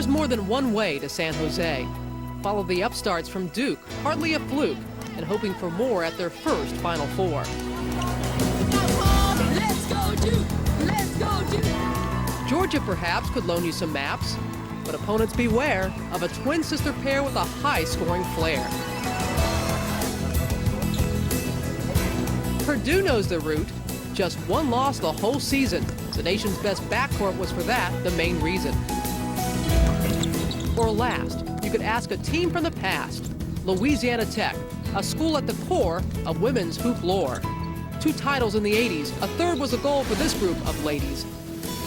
There's more than one way to San Jose. Follow the upstarts from Duke, hardly a fluke, and hoping for more at their first Final Four. Let's go Duke! Let's go Duke! Georgia perhaps could loan you some maps, but opponents beware of a twin sister pair with a high-scoring flair. Purdue knows the route. Just one loss the whole season. The nation's best backcourt was for that the main reason. Or last, you could ask a team from the past. Louisiana Tech, a school at the core of women's hoop lore. 2 titles in the 80s, a third was a goal for this group of ladies.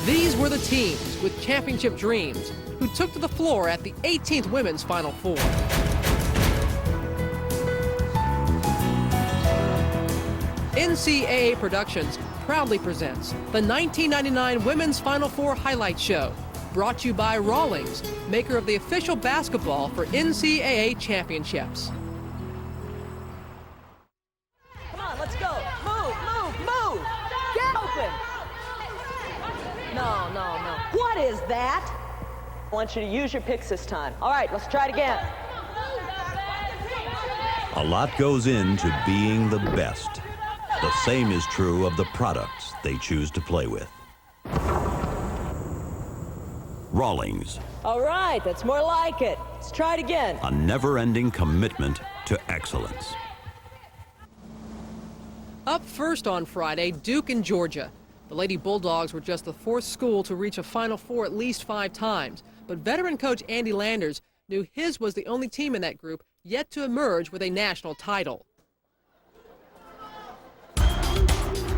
These were the teams with championship dreams who took to the floor at the 18th Women's Final Four. NCAA Productions proudly presents the 1999 Women's Final Four Highlight Show, brought to you by Rawlings, maker of the official basketball for NCAA championships. Come on, let's go. Move, move, move. Get open. No, no, no. What is that? I want you to use your picks this time. All right, let's try it again. A lot goes into being the best. The same is true of the products they choose to play with. Rawlings. All right, that's more like it. Let's try it again. A never-ending commitment to excellence. Up first on Friday, Duke and Georgia. The Lady Bulldogs were just the 4th school to reach a Final Four at least 5 times, but veteran coach Andy Landers knew his was the only team in that group yet to emerge with a national title.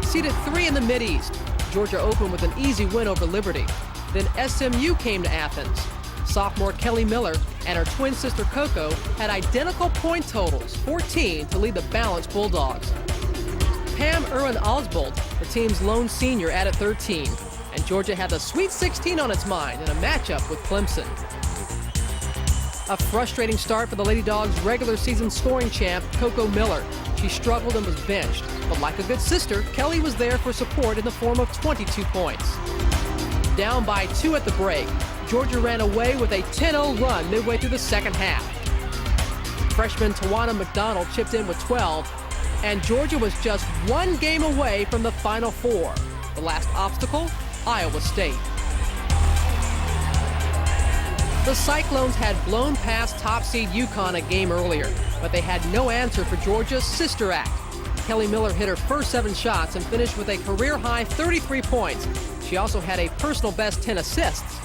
Seeded 3 in the Mideast, Georgia opened with an easy win over Liberty. Then SMU came to Athens. Sophomore Kelly Miller and her twin sister Coco had identical point totals, 14, to lead the balanced Bulldogs. Pam Irwin-Osbold, the team's lone senior, added 13. And Georgia had the Sweet 16 on its mind in a matchup with Clemson. A frustrating start for the Lady Dogs' regular season scoring champ, Coco Miller. She struggled and was benched, but like a good sister, Kelly was there for support in the form of 22 points. Down by 2 at the break, Georgia ran away with a 10-0 run midway through the second half. Freshman Tawana McDonald chipped in with 12, and Georgia was just 1 game away from the Final Four. The last obstacle, Iowa State. The Cyclones had blown past top seed UConn a game earlier, but they had no answer for Georgia's sister act. Kelly Miller hit her first 7 shots and finished with a career-high 33 points. She also had a personal best 10 assists.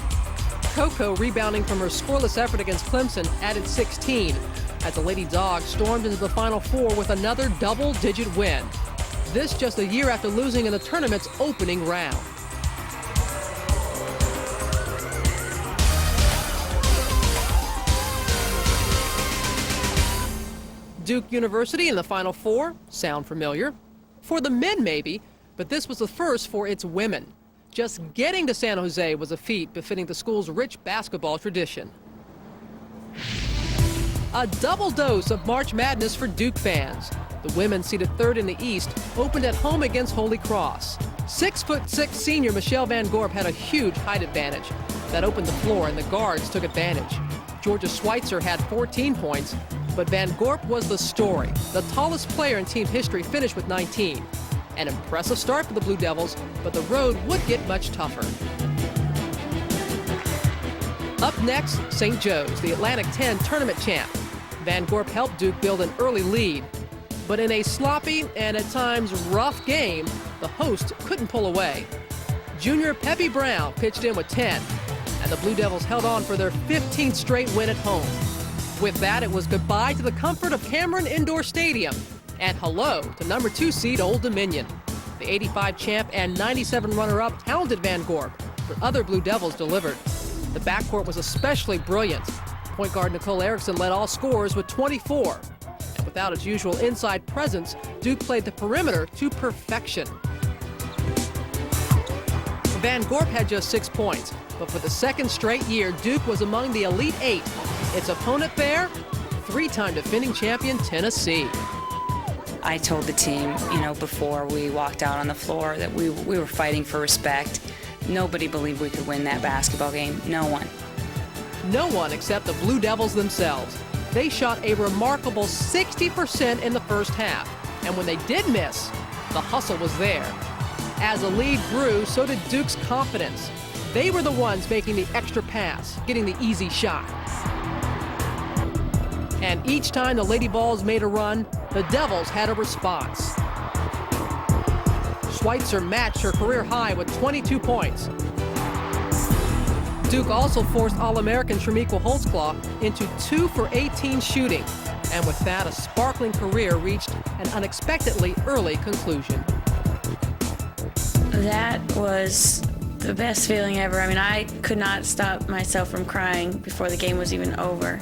Coco, rebounding from her scoreless effort against Clemson, added 16 as the Lady Dogs stormed into the Final Four with another double-digit win. This just a year after losing in the tournament's opening round. Duke University in the Final Four, sound familiar? For the men, maybe, but this was the first for its women. Just getting to San Jose was a feat befitting the school's rich basketball tradition. A double dose of March Madness for Duke fans. The women, seeded 3rd in the East, opened at home against Holy Cross. 6'6" senior Michelle Van Gorp had a huge height advantage. That opened the floor and the guards took advantage. Georgia Schweitzer had 14 points, but Van Gorp was the story. The tallest player in team history finished with 19. An impressive start for the Blue Devils, but the road would get much tougher. Up next, St. Joe's, the Atlantic 10 tournament champ. Van Gorp helped Duke build an early lead. But in a sloppy and at times rough game, the host couldn't pull away. Junior Peppy Brown pitched in with 10, and the Blue Devils held on for their 15th straight win at home. With that, it was goodbye to the comfort of Cameron Indoor Stadium, and hello to number 2 seed Old Dominion. The 85 champ and 97 runner-up talented Van Gorp, but other Blue Devils delivered. The backcourt was especially brilliant. Point guard Nicole Erickson led all scorers with 24. And without its usual inside presence, Duke played the perimeter to perfection. Van Gorp had just 6 points, but for the 2nd straight year, Duke was among the Elite 8. Its opponent there, 3-time defending champion Tennessee. I told the team, before we walked out on the floor that we were fighting for respect. Nobody believed we could win that basketball game. No one. No one except the Blue Devils themselves. They shot a remarkable 60% in the first half. And when they did miss, the hustle was there. As the lead grew, so did Duke's confidence. They were the ones making the extra pass, getting the easy shot. And each time the Lady Vols made a run, the Devils had a response. Schweitzer matched her career high with 22 points. Duke also forced All-American Shamika Holtzclaw into 2 for 18 shooting. And with that, a sparkling career reached an unexpectedly early conclusion. That was the best feeling ever. I mean, I could not stop myself from crying before the game was even over.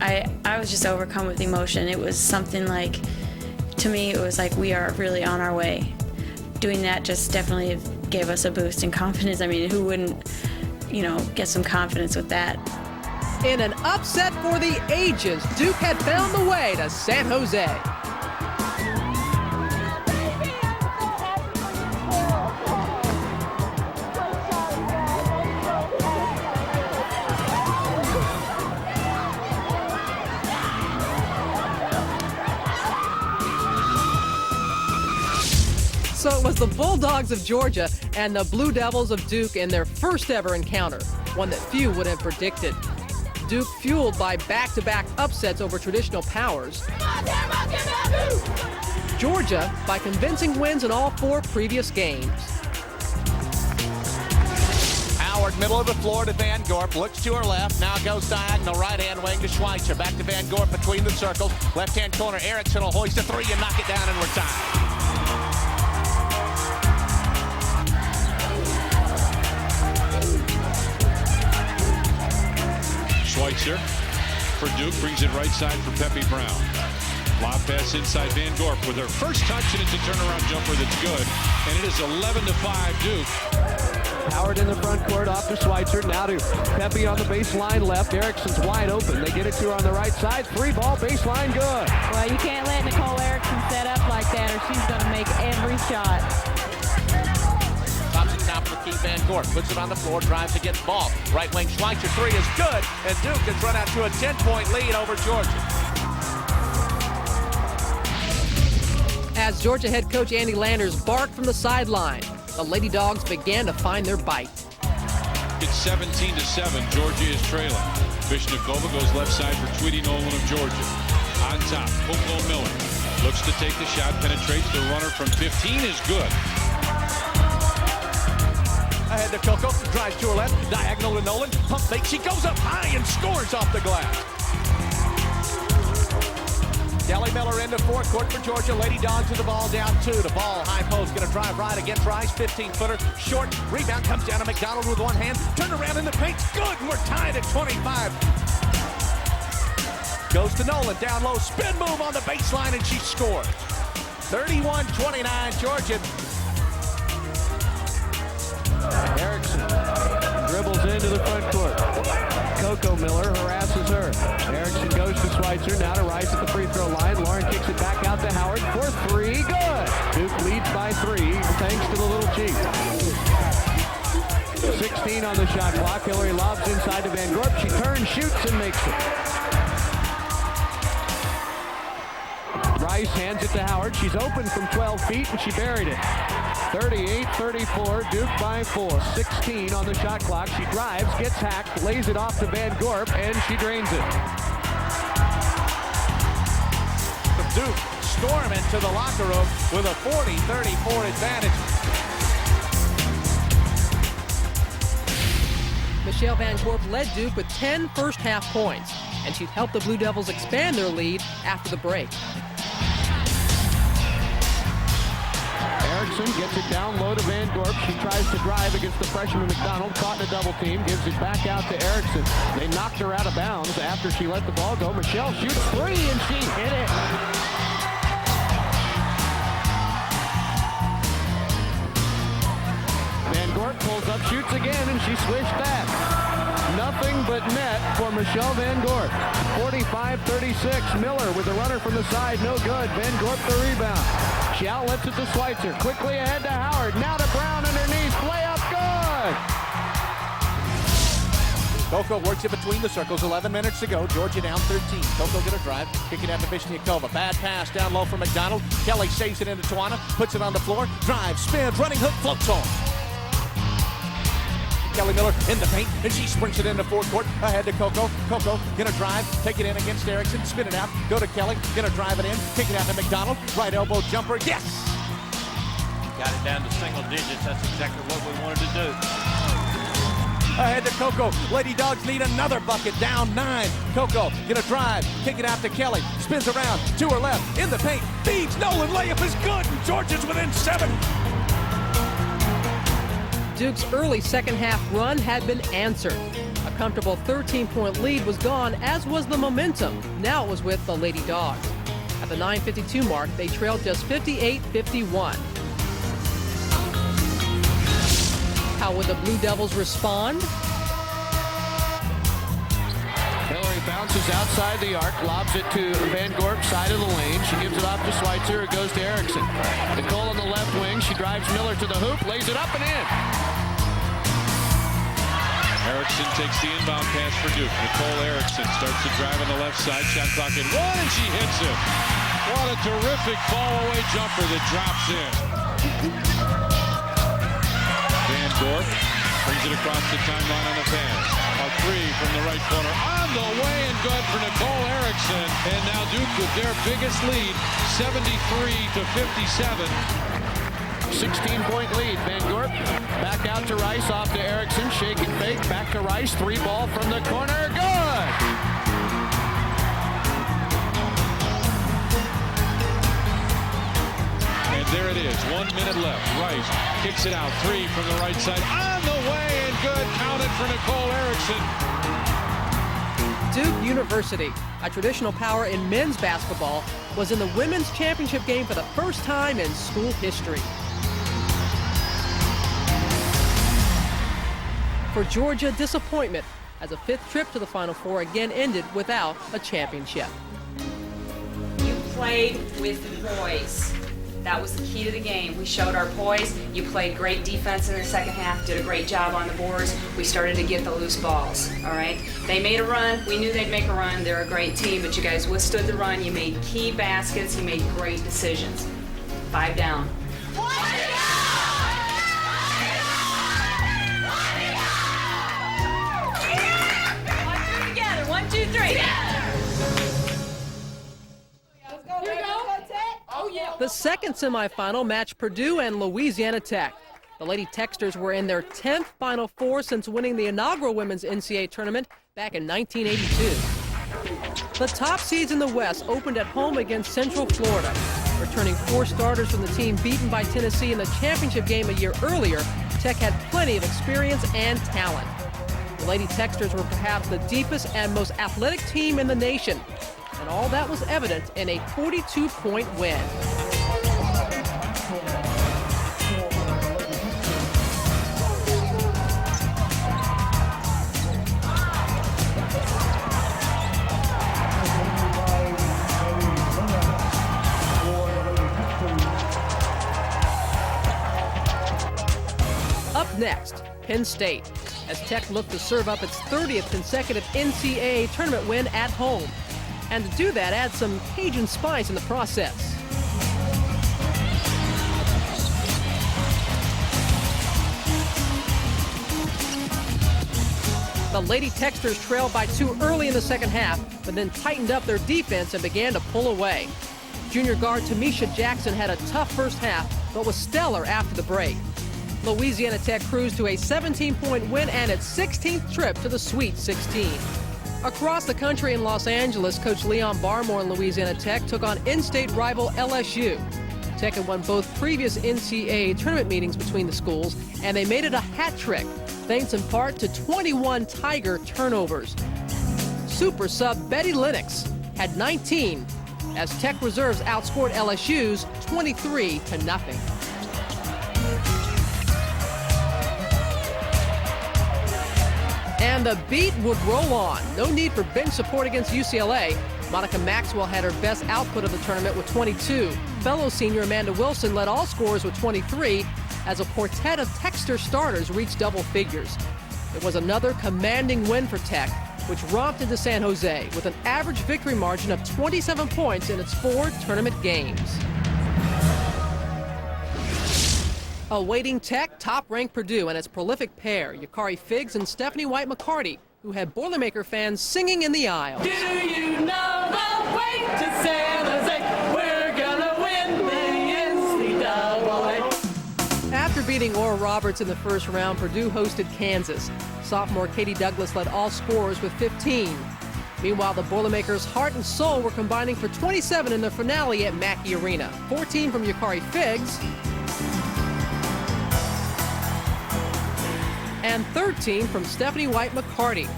I was just overcome with emotion. It was something like, to me, it was like we are really on our way. Doing that just definitely gave us a boost in confidence. I mean, who wouldn't, get some confidence with that? In an upset for the ages, Duke had found the way to San Jose. So it was the Bulldogs of Georgia and the Blue Devils of Duke in their first ever encounter, one that few would have predicted. Duke fueled by back-to-back upsets over traditional powers. Georgia by convincing wins in all 4 previous games. Howard, middle of the floor to Van Gorp, looks to her left, now goes diagonal right-hand wing to Schweitzer. Back to Van Gorp between the circles. Left-hand corner, Erickson will hoist a 3 and knock it down, and we're tied. Schweitzer for Duke, brings it right side for Peppy Brown. Lob pass inside Van Gorp with her first touch, and it's a turnaround jumper that's good. And it is 11-5 Duke. Howard in the front court, off to Schweitzer. Now to Peppy on the baseline left. Erickson's wide open. They get it to her on the right side. 3-ball baseline, good. Well, you can't let Nicole Erickson set up like that, or she's going to make every shot. Top of the key, Van Gorp puts it on the floor, drives against ball. Right wing Schweitzer 3 is good, and Duke has run out to a 10-point lead over Georgia. As Georgia head coach Andy Landers barked from the sideline, the Lady Dogs began to find their bite. It's 17-7. Georgia is trailing. Vishnikova goes left side for Tweety Nolan of Georgia. On top, Coco Miller looks to take the shot, penetrates. The runner from 15 is good. Ahead to Coco, drives to her left, diagonal to Nolan, pump fake, she goes up high and scores off the glass. Kelly Miller into forecourt for Georgia. Lady Dogs with the ball down 2. The ball, high post, gonna drive right against Rice, 15-footer, short, rebound comes down to McDonald with one hand, turn around in the paint, good, and we're tied at 25. Goes to Nolan, down low, spin move on the baseline, and she scores. 31-29, Georgia. Erickson dribbles into the front court. Coco Miller harasses her. Erickson goes to Schweitzer, now to Rice at the free throw line. Lauren kicks it back out to Howard for 3, good. Duke leads by 3 thanks to the little cheat. 16 on the shot clock. Hillary lobs inside to Van Gorp. She turns, shoots, and makes it. Rice hands it to Howard. She's open from 12 feet, and she buried it. 38-34, Duke by 4. 16 on the shot clock. She drives, gets hacked, lays it off to Van Gorp, and she drains it. Duke storm into the locker room with a 40-34 advantage. Michelle Van Gorp led Duke with 10 first-half points, and she'd helped the Blue Devils expand their lead after the break. Erickson gets it down low to Van Gorp. She tries to drive against the freshman McDonald, caught in a double team, gives it back out to Erickson. They knocked her out of bounds after she let the ball go. Michelle shoots 3, and she hit it. Van Gorp pulls up, shoots again, and she swished that. Nothing but net for Michelle Van Gorp. 45-36. Miller with the runner from the side, no good. Van Gorp the rebound. She outlets it to Schweitzer. Quickly ahead to Howard. Now to Brown underneath. Layup, good. Coco works it between the circles. 11 minutes to go. Georgia down 13. Coco gonna drive. Kicking out to Vishniakova. Bad pass down low for McDonald. Kelly saves it into Tawana. Puts it on the floor. Drives, spins, running hook, floats home. Kelly Miller in the paint, and she sprints it into forecourt. Ahead to Coco. Coco gonna drive, take it in against Erickson, spin it out, go to Kelly, gonna drive it in, kick it out to McDonald. Right elbow jumper, yes! Got it down to single digits. That's exactly what we wanted to do. Ahead to Coco. Lady Dogs need another bucket. Down 9. Coco gonna drive. Kick it out to Kelly. Spins around. To her left. In the paint. Feeds Nolan. Layup is good. And Georgia's within 7. Duke's early second half run had been answered. A comfortable 13-point lead was gone, as was the momentum. Now it was with the Lady Dogs. At the 9:52 mark, they trailed just 58-51. How would the Blue Devils respond? Hillary bounces outside the arc, lobs it to Van Gorp, side of the lane. She gives it off to Schweitzer. It goes to Erickson. Nicole on the left wing. She drives Miller to the hoop, lays it up and in. Erickson takes the inbound pass for Duke. Nicole Erickson starts to drive on the left side. Shot clock at 1, and she hits it. What a terrific fall-away jumper that drops in. Van Gorp brings it across the timeline on the pass. A 3 from the right corner on the way and good for Nicole Erickson. And now Duke with their biggest lead, 73-57. 16-point lead. Van Gorp back out to Rice, off to Erickson. Shake and fake. Back to Rice. 3-ball from the corner. Good! And there it is. 1 minute left. Rice kicks it out. 3 from the right side. On the way and good. Counted for Nicole Erickson. Duke University, a traditional power in men's basketball, was in the women's championship game for the first time in school history. For Georgia, disappointment as a 5th trip to the Final Four again ended without a championship. You played with poise. That was the key to the game. We showed our poise. You played great defense in the second half, did a great job on the boards. We started to get the loose balls, all right? They made a run. We knew they'd make a run. They're a great team, but you guys withstood the run. You made key baskets. You made great decisions. 5 down. 1, 2, 3. The second semifinal matched Purdue and Louisiana Tech. The Lady Techsters were in their 10th Final Four since winning the inaugural women's NCAA tournament back in 1982. The top seeds in the West opened at home against Central Florida. Returning 4 starters from the team beaten by Tennessee in the championship game a year earlier, Tech had plenty of experience and talent. The Lady Techsters were perhaps the deepest and most athletic team in the nation, and all that was evident in a 42-point win. Up next, Penn State, as Tech looked to serve up its 30th consecutive NCAA tournament win at home. And to do that, add some Cajun spice in the process. The Lady Techsters trailed by 2 early in the second half, but then tightened up their defense and began to pull away. Junior guard Tamisha Jackson had a tough first half, but was stellar after the break. Louisiana Tech cruised to a 17-point win and its 16th trip to the Sweet 16. Across the country in Los Angeles, Coach Leon Barmore and Louisiana Tech took on in-state rival LSU. Tech had won both previous NCAA tournament meetings between the schools, and they made it a hat trick, thanks in part to 21 Tiger turnovers. Super sub Betty Lennox had 19, as Tech reserves outscored LSU's 23-0. And the beat would roll on. No need for bench support against UCLA. Monica Maxwell had her best output of the tournament with 22. Fellow senior Amanda Wilson led all scorers with 23, as a quartet of Techster starters reached double figures. It was another commanding win for Tech, which romped into San Jose with an average victory margin of 27 points in its 4 tournament games. Awaiting Tech, top-ranked Purdue and its prolific pair, Yukari Figs and Stephanie White-McCarty, who had Boilermaker fans singing in the aisles. Do you know the way to San Jose? We're gonna win the NCAA. After beating Oral Roberts in the first round, Purdue hosted Kansas. Sophomore Katie Douglas led all scorers with 15. Meanwhile, the Boilermakers' heart and soul were combining for 27 in the finale at Mackey Arena. 14 from Yukari Figs and 13 from Stephanie White-McCarty.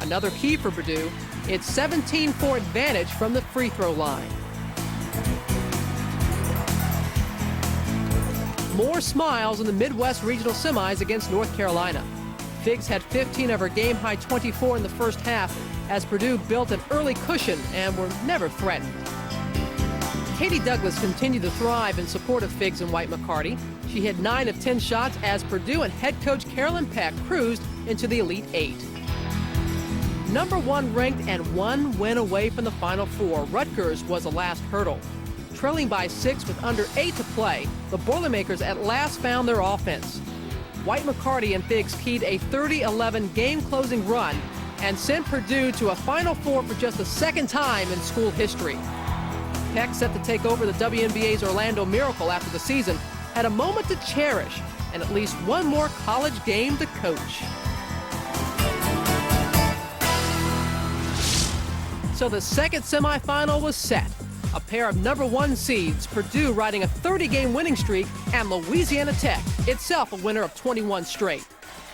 Another key for Purdue, its 17-point advantage from the free throw line. More smiles in the Midwest Regional Semis against North Carolina. Figs had 15 of her game-high 24 in the first half as Purdue built an early cushion and were never threatened. Katie Douglas continued to thrive in support of Figs and White-McCarty. She hit 9 of 10 shots as Purdue and head coach Carolyn Peck cruised into the Elite Eight. Number 1 ranked and 1 win away from the Final Four, Rutgers was the last hurdle. Trailing by 6 with under 8 to play, the Boilermakers at last found their offense. White-McCarty and Figs keyed a 30-11 game-closing run and sent Purdue to a Final Four for just the second time in school history. Peck, set to take over the WNBA's Orlando Miracle after the season, had a moment to cherish and at least one more college game to coach. So the second semifinal was set. A pair of number 1 seeds, Purdue riding a 30-game winning streak, and Louisiana Tech, itself a winner of 21 straight.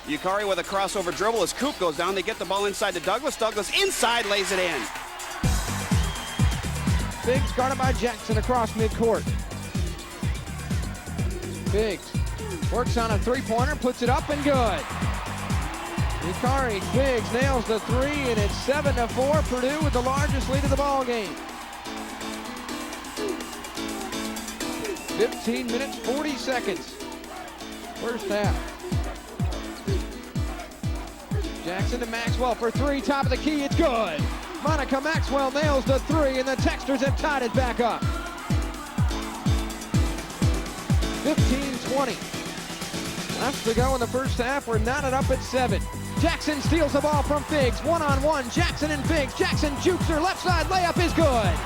Yukari with a crossover dribble as Coop goes down. They get the ball inside to Douglas. Douglas inside, lays it in. Figs guarded by Jackson across midcourt. Figs works on a three-pointer, puts it up and good. Yukari Figs nails the 3, and it's 7-4. Purdue with the largest lead of the ball game. 15 minutes, 40 seconds. First half. Jackson to Maxwell for 3, top of the key, it's good. Monica Maxwell nails the 3, and the Texters have tied it back up. 15-20. Left to go in the first half. We're knotted up at 7. Jackson steals the ball from Figs. One-on-one, Jackson and Figs. Jackson jukes her left side, layup is good.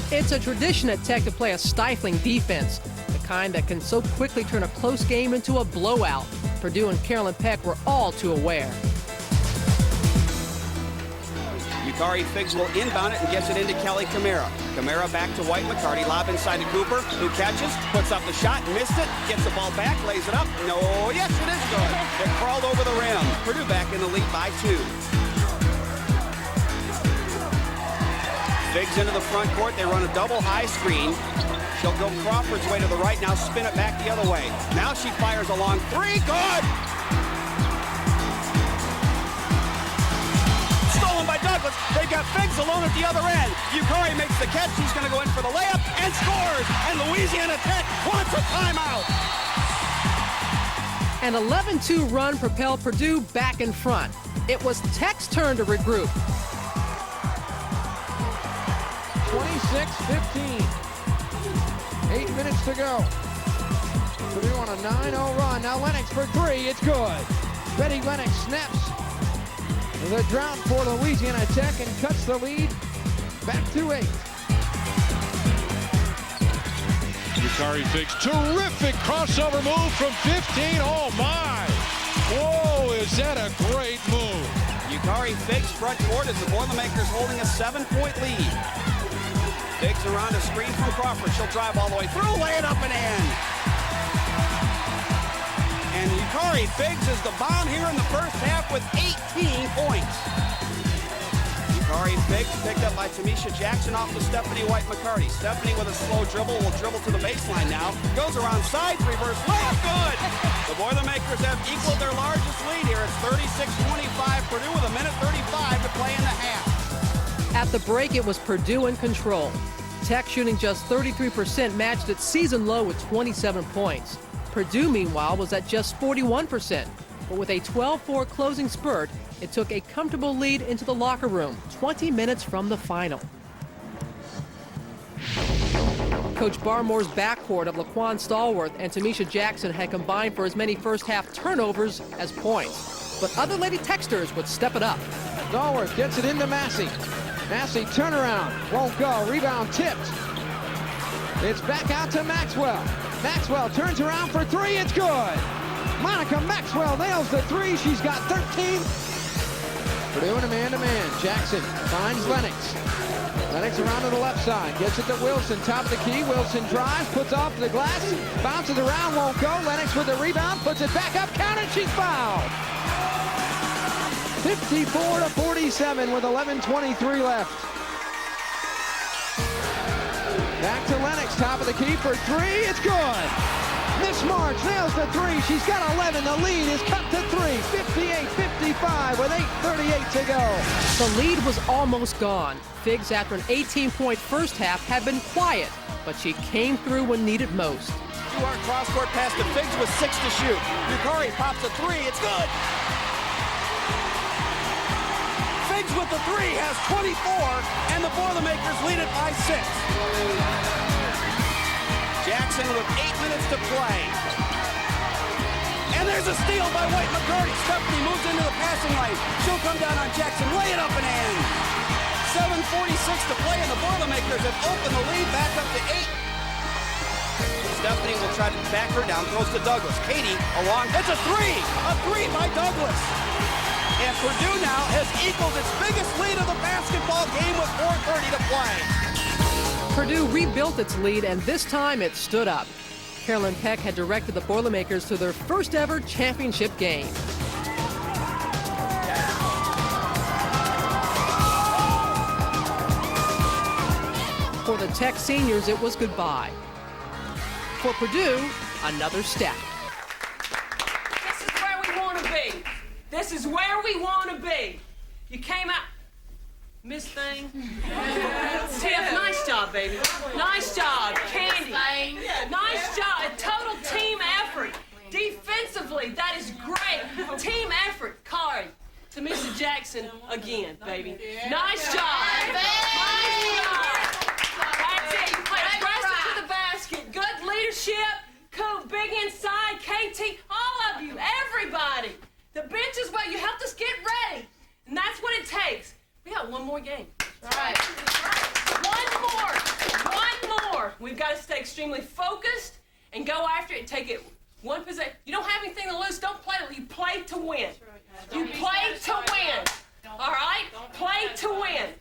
It's a tradition at Tech to play a stifling defense, the kind that can so quickly turn a close game into a blowout. Purdue and Carolyn Peck were all too aware. Yukari Figs will inbound it and gets it into Kelly Camara. Camara back to White-McCarty, lob inside to Cooper, who catches, puts up the shot, missed it, gets the ball back, lays it up. No, yes, it is good. It crawled over the rim. Purdue back in the lead by 2. Figs into the front court. They run a double high screen. She'll go Crawford's way to the right, now spin it back the other way. Now she fires a long 3, good! Stolen by Douglas. They've got Figs alone at the other end. Yukari makes the catch. She's going to go in for the layup and scores. And Louisiana Tech wants a timeout. An 11-2 run propelled Purdue back in front. It was Tech's turn to regroup. 26-15. 8 minutes to go. Purdue on a 9-0 run. Now Lennox for 3. It's good. Betty Lennox snaps the drought for Louisiana Tech and cuts the lead back to 8. Yukari Figs, terrific crossover move from 15. Oh my! Whoa, is that a great move? Yukari Figs front court as the Boilermakers holding a 7-point lead. Figs around a screen from Crawford. She'll drive all the way through, lay it up and in. And Yukari Figs is the bomb here in the first half with 18 points. Yukari Figs picked up by Tamisha Jackson off of Stephanie White-McCarty. Stephanie with a slow dribble will dribble to the baseline now. Goes around sides, reverse layup, good! The Boilermakers have equaled their largest lead here. It's 36-25. Purdue with a minute 35 to play in the half. At the break, it was Purdue in control. Tech, shooting just 33%, matched its season low with 27 points. Purdue, meanwhile, was at just 41%. But with a 12-4 closing spurt, it took a comfortable lead into the locker room 20 minutes from the final. Coach Barmore's backcourt of Laquan Stallworth and Tamisha Jackson had combined for as many first-half turnovers as points. But other Lady Techsters would step it up. Stallworth gets it into Massey. Massey turnaround, won't go, rebound tipped. It's back out to Maxwell. Maxwell turns around for three, it's good. Monica Maxwell nails the three, she's got 13. Purdue in a man-to-man. Jackson finds Lennox. Lennox around to the left side, gets it to Wilson, top of the key. Wilson drives, puts off the glass, bounces around, won't go. Lennox with the rebound, puts it back up, counted, she's fouled. 54-47 with 11:23 left. Back to Lennox, top of the key for three, it's good. Miss March nails the three, she's got 11, the lead is cut to three, 58-55 with 8:38 to go. The lead was almost gone. Figs, after an 18-point first half, had been quiet, but she came through when needed most. Two-arc cross-court pass to Figs with 6 to shoot. Yukari pops a three, it's good. Figs with the three has 24, and the Boilermakers lead it by 6. Jackson with 8 minutes to play. And there's a steal by White McCarty. Stephanie moves into the passing lane. She'll come down on Jackson, lay it up and in. 7:46 to play, and the Boilermakers have opened the lead back up to 8. Stephanie will try to back her down, throws to Douglas. Katie along, it's a three by Douglas. And Purdue now has equaled its biggest lead of the basketball game with 4:30 to play. Purdue rebuilt its lead, and this time it stood up. Carolyn Peck had directed the Boilermakers to their first ever championship game. For the Tech seniors, it was goodbye. For Purdue, another step. This is where we want to be. This is where we want to be. You came out. Miss Thing. Tiff, nice job, baby. Nice job. Candy. Nice job. A total team effort. Defensively, that is great. Team effort. Kari. Tamisha Jackson again, baby. Nice job. Nice job. That's it. You played aggressive to the basket. Good leadership. Cool. Big inside. KT. All of you. Everybody. The bench is where you helped us get ready. And that's what it takes. We got one more game. Right. One more. We've got to stay extremely focused and go after it. Take it one possession. You don't have anything to lose. Don't play. You play to win. You play to win. All right? Play to win.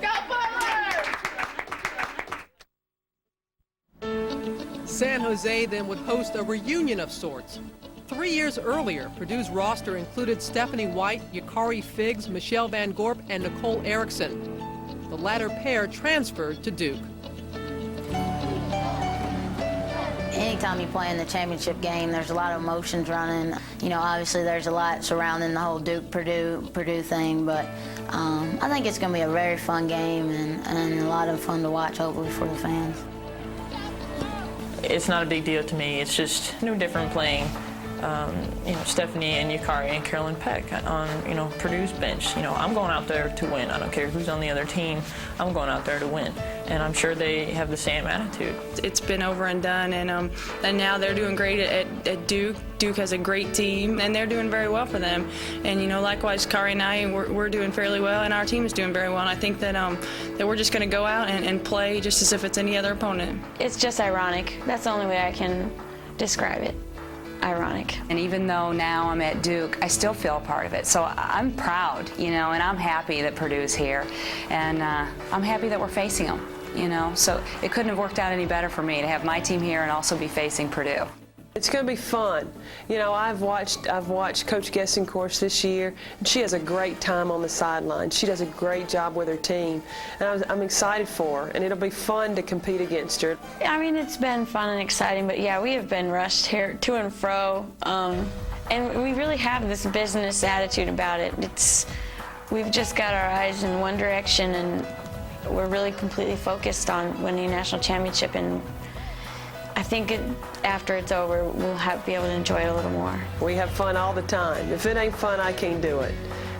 Go Boilers! San Jose then would host a reunion of sorts. 3 years earlier, Purdue's roster included Stephanie White, Yukari Figs, Michelle Van Gorp, and Nicole Erickson. The latter pair transferred to Duke. Anytime you play in the championship game, there's a lot of emotions running. You know, obviously there's a lot surrounding the whole Duke-Purdue thing, but I think it's going to be a very fun game and a lot of fun to watch, hopefully, for the fans. It's not a big deal to me. It's just no different playing Stephanie and Yukari and Carolyn Peck on, Purdue's bench. I'm going out there to win. I don't care who's on the other team. I'm going out there to win. And I'm sure they have the same attitude. It's been over and done, and now they're doing great at Duke. Duke has a great team, and they're doing very well for them. And, likewise, Kari and I, we're doing fairly well, and our team is doing very well. And I think that we're just going to go out and play just as if it's any other opponent. It's just ironic. That's the only way I can describe it. Ironic. And even though now I'm at Duke, I still feel a part of it. So I'm proud, and I'm happy that Purdue's here. And I'm happy that we're facing them, So it couldn't have worked out any better for me to have my team here and also be facing Purdue. It's going to be fun. I've watched Coach Gessencourse this year, and she has a great time on the sideline. She does a great job with her team, and I'm excited for her, and it'll be fun to compete against her. I mean, it's been fun and exciting, but yeah, we have been rushed here to and fro, and we really have this business attitude about it. We've just got our eyes in one direction, and We're really completely focused on winning a national championship, and I think after it's over, we'll be able to enjoy it a little more. We have fun all the time. If it ain't fun, I can't do it.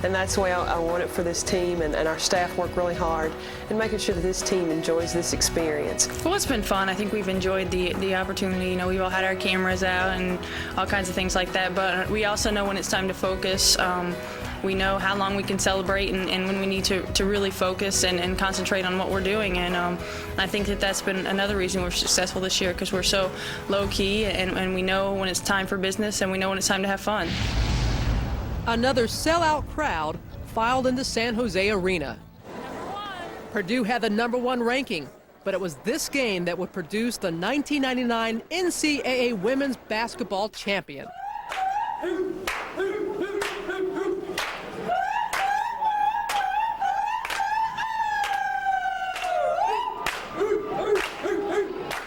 And that's the way I want it for this team, and our staff work really hard in making sure that this team enjoys this experience. Well, it's been fun. I think we've enjoyed the opportunity. You know, we've all had our cameras out and all kinds of things like that, but we also know when it's time to focus. We know how long we can celebrate and when we need to really focus and concentrate on what we're doing. And I think that's been another reason we're successful this year, because we're so low-key and we know when it's time for business and we know when it's time to have fun. Another sellout crowd filed into San Jose Arena. Purdue had the #1 ranking, but it was this game that would produce the 1999 NCAA Women's Basketball Champion.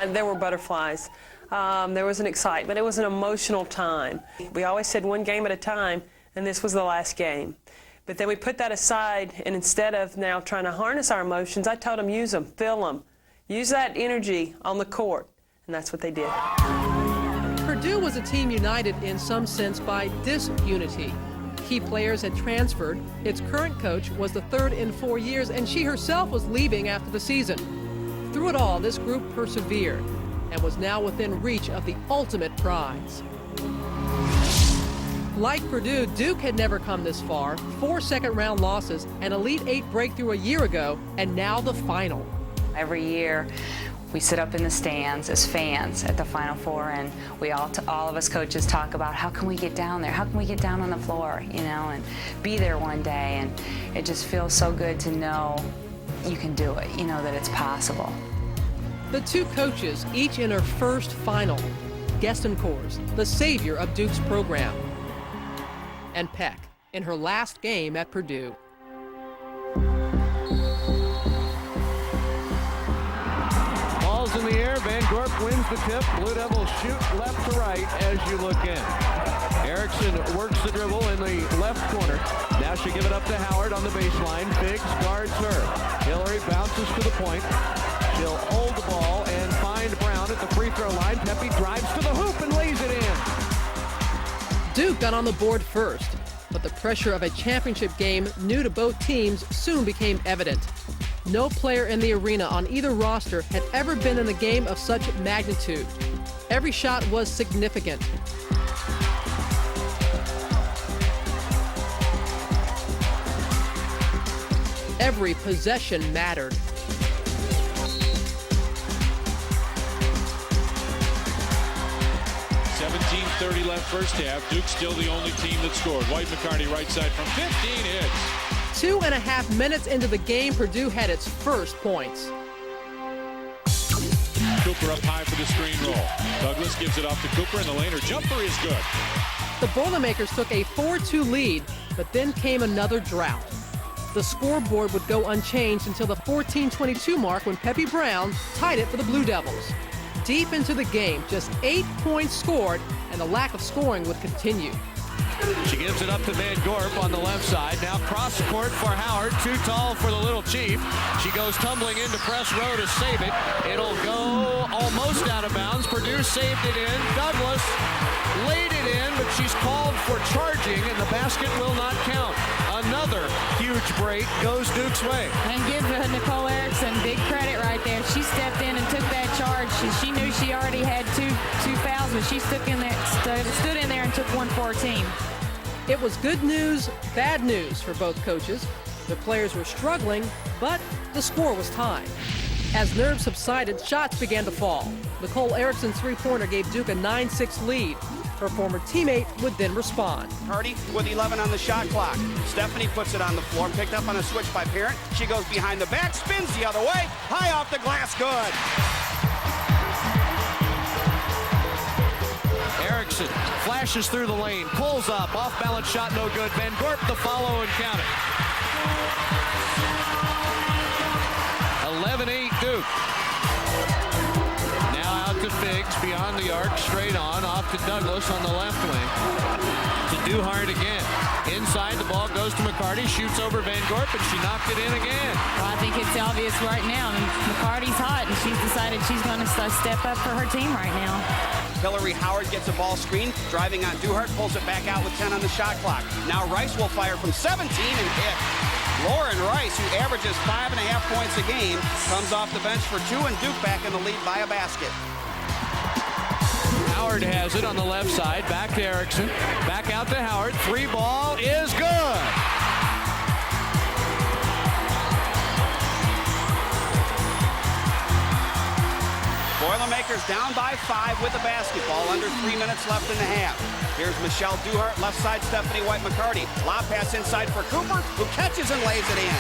And there were butterflies. There was an excitement. It was an emotional time. We always said one game at a time, and this was the last game. But then we put that aside, and instead of now trying to harness our emotions, I told them, use them, feel them. Use that energy on the court, and that's what they did. Purdue was a team united in some sense by disunity. Key players had transferred. Its current coach was the third in 4 years, and she herself was leaving after the season. Through it all, this group persevered and was now within reach of the ultimate prize. Like Purdue, Duke had never come this far. 4 second-round losses, an Elite 8 breakthrough a year ago, and now the final. Every year, we sit up in the stands as fans at the Final Four, and we all of us coaches talk about how can we get down there? How can we get down on the floor, you know, and be there one day? And it just feels so good to know you can do it, you know, that it's possible. The two coaches, each in her first final. Gestenkors, the savior of Duke's program. And Peck, in her last game at Purdue. Ball's in the air. Van Gorp wins the tip. Blue Devils shoot left to right as you look in. Erickson works the dribble in the left corner. Now she'll give it up to Howard on the baseline. Biggs guards her. Hillary bounces to the point. She'll hold the ball and find Brown at the free throw line. Pepe drives to the hoop and lays it in. Duke got on the board first, but the pressure of a championship game new to both teams soon became evident. No player in the arena on either roster had ever been in a game of such magnitude. Every shot was significant. Every possession mattered. .30 left first half. Duke's still the only team that scored. White McCarty right side from 15 hits. 2.5 minutes into the game, Purdue had its first points. Cooper up high for the screen roll. Douglas gives it off to Cooper, and the lane. Her jumper is good. The Boilermakers took a 4-2 lead, but then came another drought. The scoreboard would go unchanged until the 14:22 mark when Pepe Brown tied it for the Blue Devils. Deep into the game, just 8 points scored, and the lack of scoring would continue. She gives it up to Van Gorp on the left side. Now cross court for Howard. Too tall for the little chief. She goes tumbling into press row to save it. It'll go almost out of bounds. Purdue saved it in. Douglas laid it in, but she's called for charging, and the basket will not count. Another huge break goes Duke's way. And give Nicole Erickson big credit right there. She stepped in and took that charge. She knew she already had two fouls, but she stood in there and took one for her team. It was good news, bad news for both coaches. The players were struggling, but the score was tied. As nerves subsided, shots began to fall. Nicole Erickson's three-pointer gave Duke a 9-6 lead. Her former teammate would then respond. Hardy with 11 on the shot clock. Stephanie puts it on the floor, picked up on a switch by Parent. She goes behind the back, spins the other way, high off the glass, good. Erickson flashes through the lane, pulls up, off-balance shot, no good. Van Gorp the follow and count it. 11-8 Duke. Now out to Figs beyond the arc, straight on, off to Douglas on the left wing. To Duhart again. Inside, the ball goes to McCarty, shoots over Van Gorp, and she knocked it in again. Well, I think it's obvious right now. McCarty's hot, and she's decided she's going to step up for her team right now. Hillary Howard gets a ball screen, driving on Duhart, pulls it back out with 10 on the shot clock. Now Rice will fire from 17 and hit. Lauren Rice, who averages 5.5 points a game, comes off the bench for 2, and Duke back in the lead by a basket. Howard has it on the left side, back to Erickson, back out to Howard, 3 ball is good. Boilermakers down by 5 with the basketball, under 3 minutes left in the half. Here's Michelle Duhart, left side Stephanie White-McCarty. Lob pass inside for Cooper, who catches and lays it in.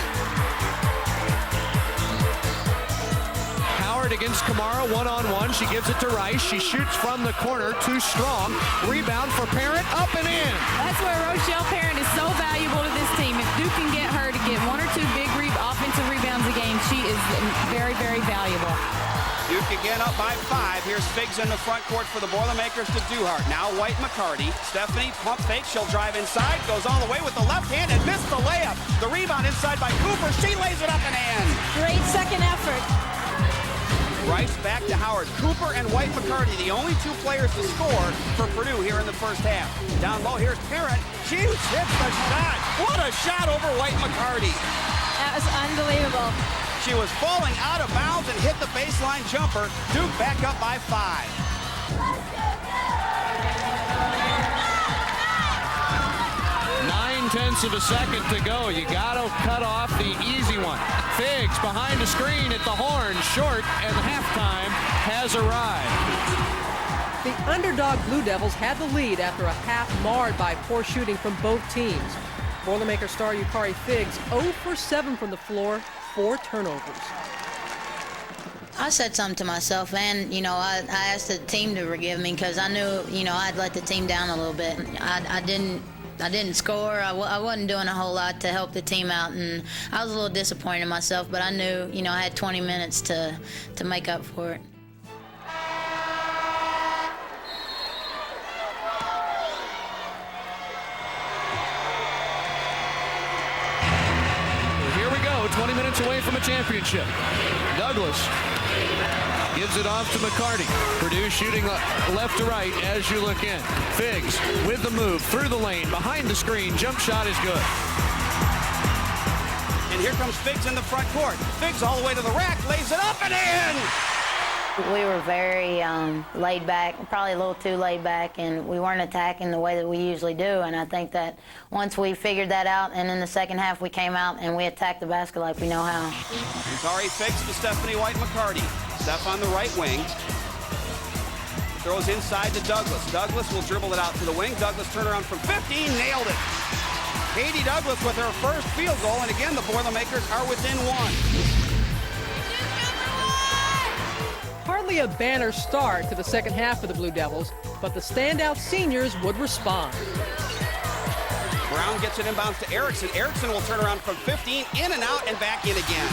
Howard against Kamara, one-on-one. She gives it to Rice. She shoots from the corner, too strong. Rebound for Parent, up and in. That's where Rochelle Parent is so valuable to this team. If Duke can get her to get 1 or 2 big offensive rebounds a game, she is very, very valuable. Duke again up by 5. Here's Figs in the front court for the Boilermakers to Duhart. Now White-McCarty. Stephanie pump fake. She'll drive inside. Goes all the way with the left hand and missed the layup. The rebound inside by Cooper. She lays it up and in. Great second effort. Rice back to Howard. Cooper and White-McCarty, the only 2 players to score for Purdue here in the first half. Down low, here's Parent. She hits the shot. What a shot over White-McCarty. That was unbelievable. She was falling out of bounds and hit the baseline jumper. Duke back up by 5. 9/10 of a second to go. You got to cut off the easy one. Figs behind the screen at the horn, short, and halftime has arrived. The underdog Blue Devils had the lead after a half marred by poor shooting from both teams. Boilermaker star Yukari Figs 0 for 7 from the floor, 4 turnovers. I said something to myself, and I asked the team to forgive me because I knew I'd let the team down a little bit. I didn't score. I wasn't doing a whole lot to help the team out, and I was a little disappointed in myself. But I knew I had 20 minutes to make up for it. Here we go, 20 minutes away from a championship. Douglas gives it off to McCarty. Purdue shooting left to right as you look in. Figs with the move through the lane, behind the screen. Jump shot is good. And here comes Figs in the front court. Figs all the way to the rack, lays it up and in! We were very laid back, probably a little too laid back, and we weren't attacking the way that we usually do. And I think that once we figured that out, and in the second half we came out and we attacked the basket like we know how. Yukari Figs to Stephanie White-McCarty. Steph on the right wing. Throws inside to Douglas. Douglas will dribble it out to the wing. Douglas turnaround from 15, nailed it. Katie Douglas with her first field goal, and again the Boilermakers are within 1. Hardly a banner start to the second half for the Blue Devils, but the standout seniors would respond. Brown gets it inbounds to Erickson. Erickson will turn around from 15, in and out, and back in again.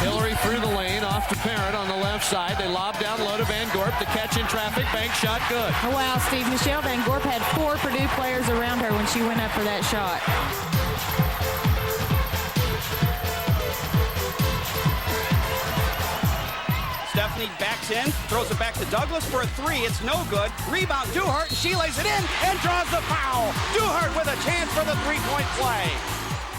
Hillary through the lane, off to Parent on the left side. They lob down low to Van Gorp. The catch in traffic, bank shot good. Oh, wow, Steve. Michelle Van Gorp had 4 Purdue players around her when she went up for that shot. Stephanie backs in, throws it back to Douglas for a 3. It's no good. Rebound, Duhart, and she lays it in and draws the foul. Duhart with a chance for the 3-point play.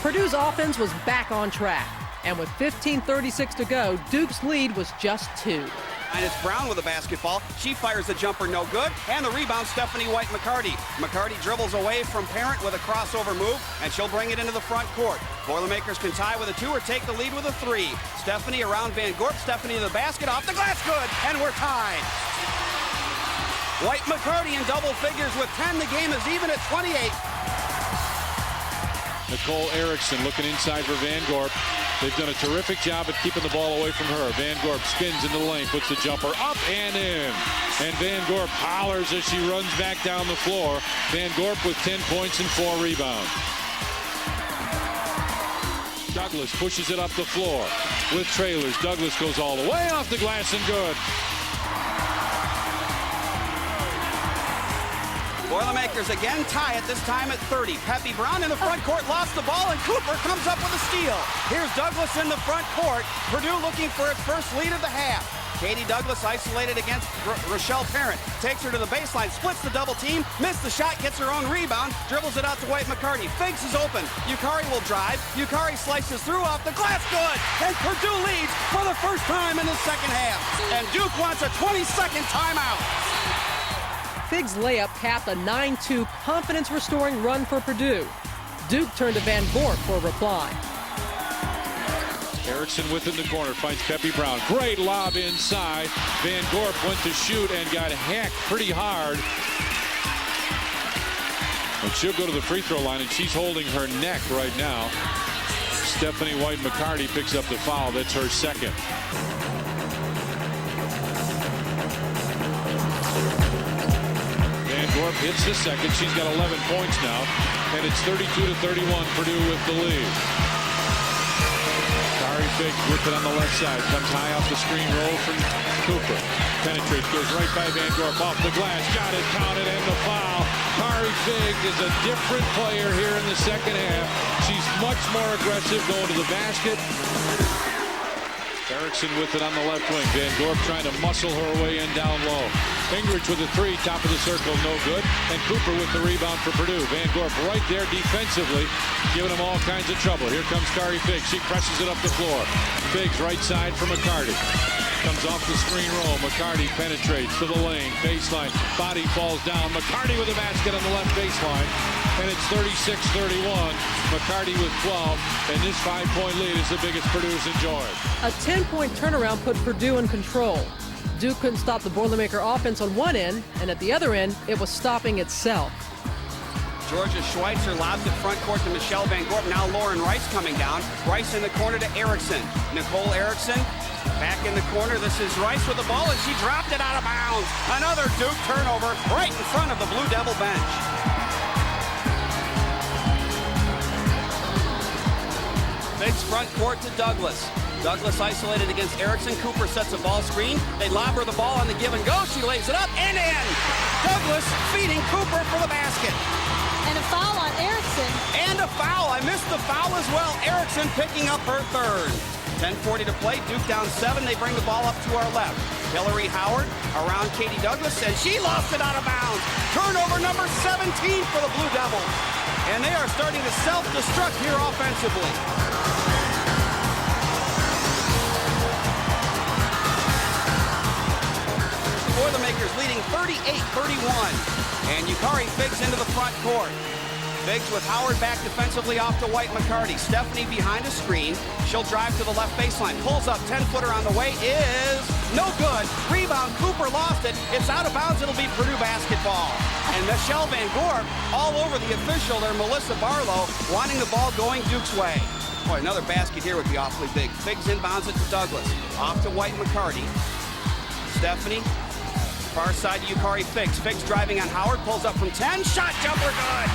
Purdue's offense was back on track. And with 15:36 to go, Duke's lead was just 2. And it's Brown with the basketball. She fires the jumper, no good. And the rebound, Stephanie White-McCarty. McCarty dribbles away from Parent with a crossover move, and she'll bring it into the front court. Boilermakers can tie with a 2 or take the lead with a 3. Stephanie around Van Gorp. Stephanie to the basket, off the glass, good. And we're tied. White-McCarty in double figures with 10. The game is even at 28. Nicole Erickson looking inside for Van Gorp. They've done a terrific job at keeping the ball away from her. Van Gorp spins into the lane, puts the jumper up and in. And Van Gorp hollers as she runs back down the floor. Van Gorp with 10 points and 4 rebounds. Douglas pushes it up the floor with trailers. Douglas goes all the way off the glass and good. Boilermakers again tie it, this time at 30. Peppy Brown in the front court lost the ball, and Cooper comes up with a steal. Here's Douglas in the front court. Purdue looking for its first lead of the half. Katie Douglas isolated against Rochelle Parent. Takes her to the baseline, splits the double team, missed the shot, gets her own rebound, dribbles it out to White McCarty. Figs is open. Yukari will drive. Yukari slices through off the glass, good! And Purdue leads for the first time in the second half. And Duke wants a 20-second timeout. Figs' layup capped a 9-2 confidence-restoring run for Purdue. Duke turned to Van Gorp for a reply. Erickson within the corner, finds Peppy Brown. Great lob inside. Van Gorp went to shoot and got hacked pretty hard. And she'll go to the free throw line, and she's holding her neck right now. Stephanie White McCarty picks up the foul. That's her second. Van Gorp hits the second. She's got 11 points now, and it's 32-31. Purdue with the lead. Kari Figs with it on the left side. Comes high off the screen, roll from Cooper. Penetrates, goes right by Van Gorp, off the glass. Got it, counted, and the foul. Kari Figs is a different player here in the second half. She's much more aggressive going to the basket. Erickson with it on the left wing. Van Gorp trying to muscle her way in down low. Ingridge with a three, top of the circle, no good. And Cooper with the rebound for Purdue. Van Gorp right there defensively, giving them all kinds of trouble. Here comes Kari Figs. She presses it up the floor. Figs right side for McCarty. Comes off the screen roll. McCarty penetrates to the lane. Baseline. Body falls down. McCarty with a basket on the left baseline. And it's 36-31. McCarty with 12. And this 5-point lead is the biggest Purdue's enjoyed. A 10-point turnaround put Purdue in control. Duke couldn't stop the Boilermaker offense on one end, and at the other end, it was stopping itself. Georgia Schweitzer lobs it front court to Michelle Van Gorp. Now Lauren Rice coming down. Rice in the corner to Erickson. Nicole Erickson back in the corner. This is Rice with the ball, and she dropped it out of bounds. Another Duke turnover right in front of the Blue Devil bench. Figs front court to Douglas. Douglas isolated against Erickson. Cooper sets a ball screen. They lob her the ball on the give and go. She lays it up and in. Douglas feeding Cooper for the basket. And a foul on Erickson. And a foul. I missed the foul as well. Erickson picking up her third. 10:40 to play. Duke down 7. They bring the ball up to our left. Hillary Howard around Katie Douglas, and she lost it out of bounds. Turnover number 17 for the Blue Devils. And they are starting to self-destruct here offensively. Boilermakers leading 38-31. And Yukari Figs into the front court. Figs with Howard back defensively off to White McCarty. Stephanie behind a screen. She'll drive to the left baseline. Pulls up, 10-footer on the way is no good. Rebound, Cooper lost it. It's out of bounds. It'll be Purdue basketball. And Michelle Van Gorp all over the official there, Melissa Barlow, wanting the ball going Duke's way. Boy, another basket here would be awfully big. Figs inbounds it to Douglas. Off to White McCarty. Stephanie. Far side to Yukari Figs. Figs driving on Howard, pulls up from 10. Shot jumper good.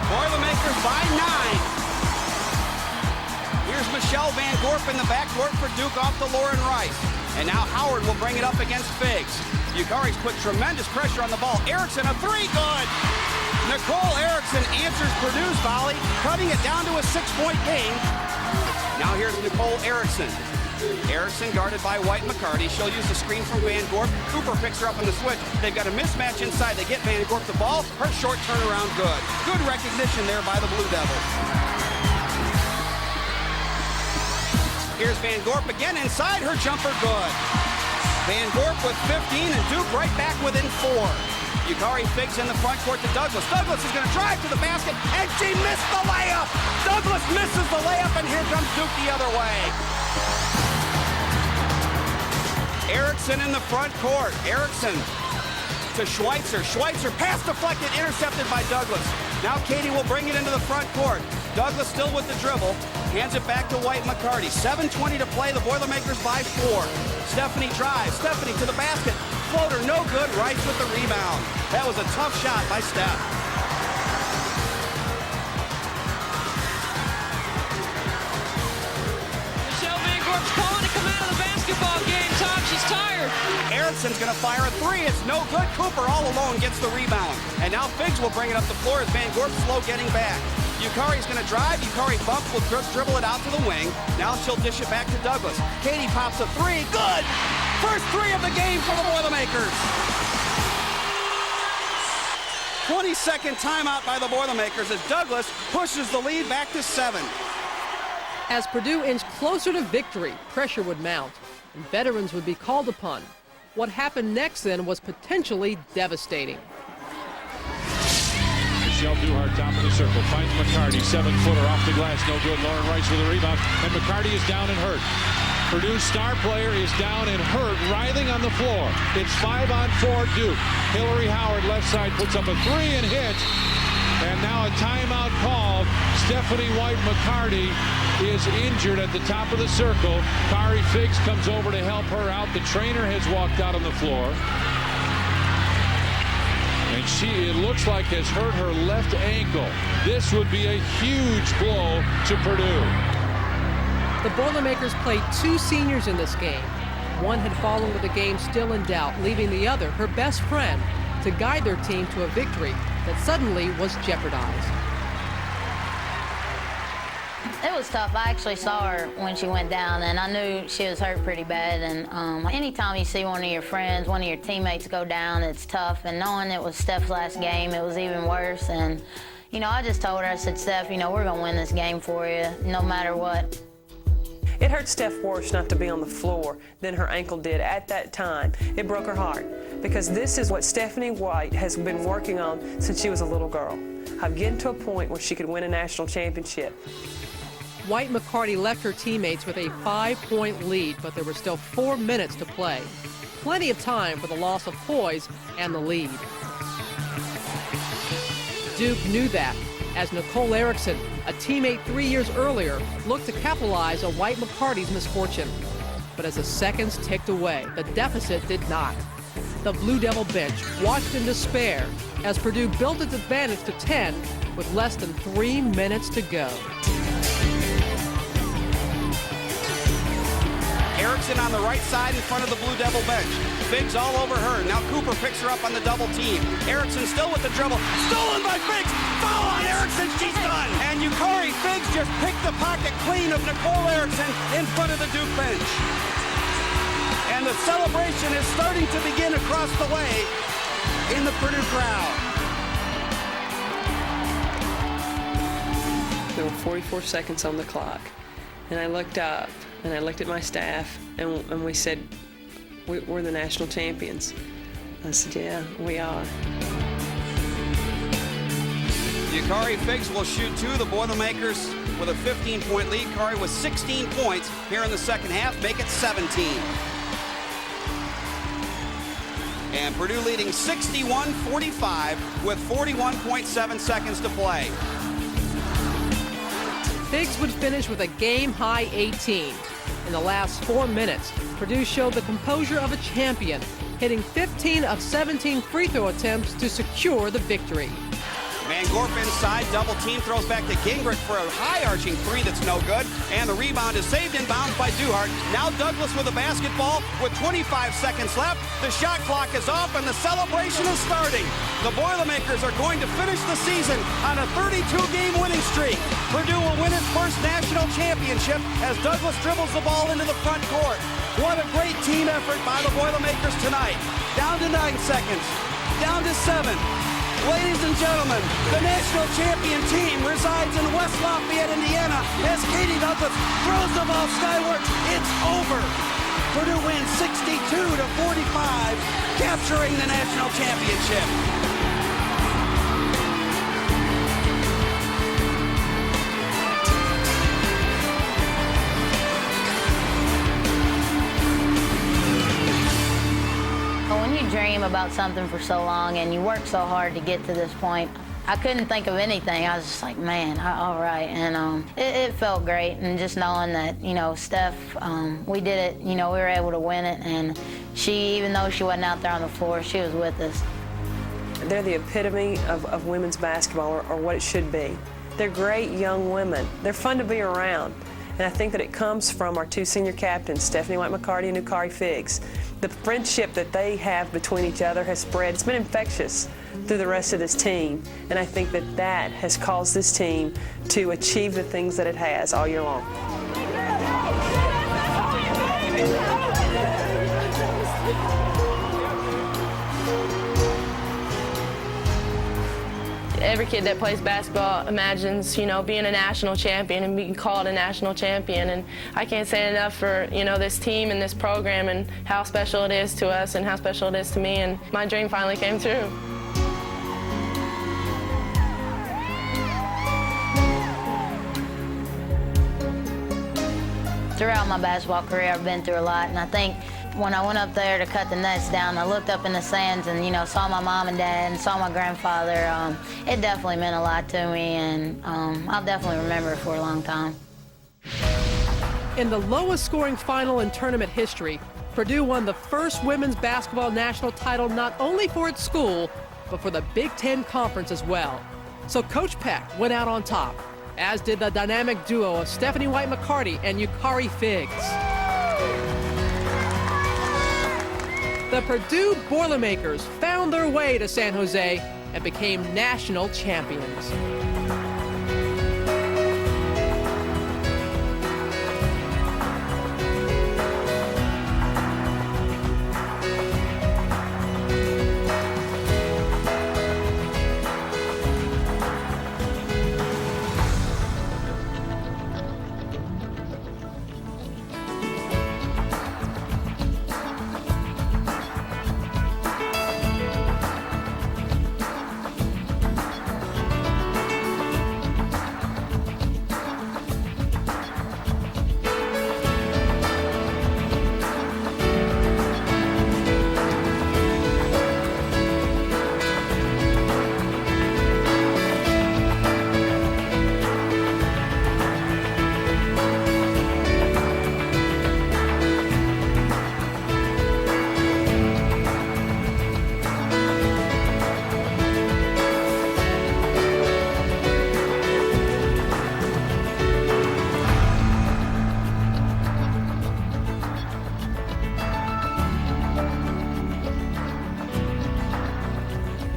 Boilermakers by 9. Here's Michelle Van Gorp in the backcourt for Duke off to Lauren Rice. And now Howard will bring it up against Figs. Yukari's put tremendous pressure on the ball. Erickson, a three, good. Nicole Erickson answers Purdue's volley, cutting it down to a 6-point game. Now here's Nicole Erickson. Erickson guarded by White McCarty. She'll use the screen from Van Gorp. Cooper picks her up on the switch. They've got a mismatch inside. They get Van Gorp the ball. Her short turnaround good. Good recognition there by the Blue Devils. Here's Van Gorp again inside. Her jumper good. Van Gorp with 15 and Duke right back within 4. Yukari Figs in the front court to Douglas. Douglas is going to drive to the basket, and she missed the layup. Douglas misses the layup, and here comes Duke the other way. Erickson in the front court. Erickson to Schweitzer. Schweitzer pass deflected, intercepted by Douglas. Now Katie will bring it into the front court. Douglas still with the dribble. Hands it back to White McCarty. 7:20 to play. The Boilermakers by 4. Stephanie drives. Stephanie to the basket. Floater no good. Rice with the rebound. That was a tough shot by Steph. Erickson's going to fire a three. It's no good. Cooper all alone gets the rebound. And now Figs will bring it up the floor as Van Gorp's slow getting back. Yukari's going to drive. Yukari bump will dribble it out to the wing. Now she'll dish it back to Douglas. Katie pops a three. Good! First three of the game for the Boilermakers. 20-second timeout by the Boilermakers as Douglas pushes the lead back to 7. As Purdue inched closer to victory, pressure would mount, and veterans would be called upon. What happened next then was potentially devastating. Michelle Duhart, top of the circle, finds McCarty, 7-footer off the glass, no good. Lauren Rice with a rebound, and McCarty is down and hurt. Purdue's star player is down and hurt, writhing on the floor. It's 5-on-4 Duke. Hillary Howard, left side, puts up a three and hits. And now a timeout called. Stephanie White-McCarty is injured at the top of the circle. Kari Figs comes over to help her out. The trainer has walked out on the floor. And it looks like, has hurt her left ankle. This would be a huge blow to Purdue. The Boilermakers played two seniors in this game. One had fallen with the game still in doubt, leaving the other, her best friend, to guide their team to a victory that suddenly was jeopardized. It was tough. I actually saw her when she went down, and I knew she was hurt pretty bad. And anytime you see one of your friends, one of your teammates go down, it's tough. And knowing it was Steph's last game, it was even worse. And, you know, I just told her, I said, Steph, you know, we're going to win this game for you, no matter what. It hurt Steph worse not to be on the floor than her ankle did at that time. It broke her heart, because this is what Stephanie White has been working on since she was a little girl, of getting to a point where she could win a national championship. White-McCarty left her teammates with a 5-point lead, but there were still 4 minutes to play. Plenty of time for the loss of poise and the lead. Duke knew that, as Nicole Erickson, a teammate 3 years earlier, looked to capitalize on White-McCarty's misfortune. But as the seconds ticked away, the deficit did not. The Blue Devil bench watched in despair as Purdue built its advantage to 10 with less than 3 minutes to go. Erickson on the right side in front of the Blue Devil bench. Figs all over her. Now Cooper picks her up on the double team. Erickson still with the dribble. Stolen by Figs. Foul on Erickson. She's done. And Yukari Figs just picked the pocket clean of Nicole Erickson in front of the Duke bench. And the celebration is starting to begin across the way in the Purdue crowd. There were 44 seconds on the clock, and I looked up and I looked at my staff, and we said, we're the national champions. I said, yeah, we are. Yukari Figs will shoot two. The Boilermakers with a 15-point lead. Kari with 16 points here in the second half, make it 17. And Purdue leading 61-45 with 41.7 seconds to play. Figs would finish with a game-high 18. In the last 4 minutes, Purdue showed the composure of a champion, hitting 15 of 17 free throw attempts to secure the victory. Van Gorp inside, double team, throws back to Gingrich for a high-arching three that's no good. And the rebound is saved in bounds by Duhart. Now Douglas with the basketball with 25 seconds left. The shot clock is off and the celebration is starting. The Boilermakers are going to finish the season on a 32-game winning streak. Purdue will win its first national championship as Douglas dribbles the ball into the front court. What a great team effort by the Boilermakers tonight. Down to 9 seconds, down to 7. Ladies and gentlemen, the national champion team resides in West Lafayette, Indiana, as Katie Douglas throws the ball skyward. It's over. Purdue wins 62-45, capturing the national championship. When you dream about something for so long and you work so hard to get to this point, I couldn't think of anything. I was just like, man, all right. And it felt great. And just knowing that, you know, Steph, we did it, you know, we were able to win it. And she, even though she wasn't out there on the floor, she was with us. They're the epitome of women's basketball, or what it should be. They're great young women. They're fun to be around. And I think that it comes from our two senior captains, Stephanie White-McCarty and Ukari Figgs. The friendship that they have between each other has spread. It's been infectious through the rest of this team. And I think that that has caused this team to achieve the things that it has all year long. Every kid that plays basketball imagines, you know, being a national champion and being called a national champion. And I can't say enough for, you know, this team and this program and how special it is to us and how special it is to me. And my dream finally came true. Throughout my basketball career, I've been through a lot, and I think when I went up there to cut the nets down, I looked up in the stands and, you know, saw my mom and dad and saw my grandfather. It definitely meant a lot to me, and I'll definitely remember it for a long time. In the lowest scoring final in tournament history, Purdue won the first women's basketball national title not only for its school, but for the Big Ten Conference as well. So Coach Peck went out on top, as did the dynamic duo of Stephanie White-McCarty and Ukari Figgs. The Purdue Boilermakers found their way to San Jose and became national champions.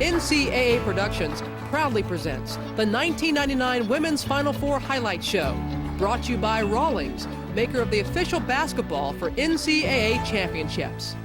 NCAA Productions proudly presents the 1999 Women's Final Four Highlight Show, brought to you by Rawlings, maker of the official basketball for NCAA championships.